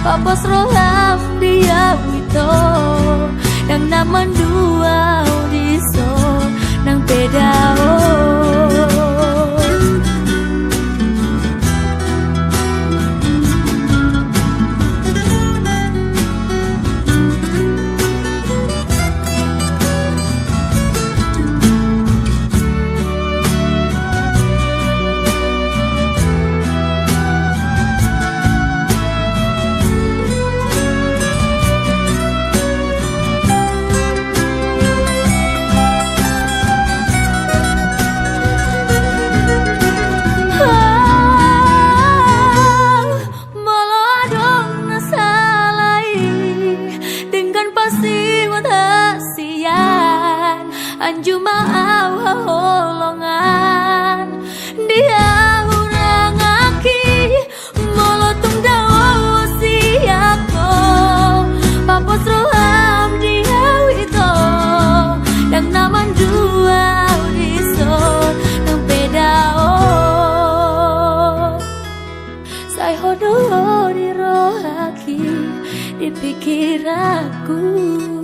Papos roham dia wito nang naman dua diso nang pedao. Anju maaf holongan dia urang aki molotung dawa siako papos roham dia wito dan naman dua udison nang pedao say hodo di rohaki dipikir aku.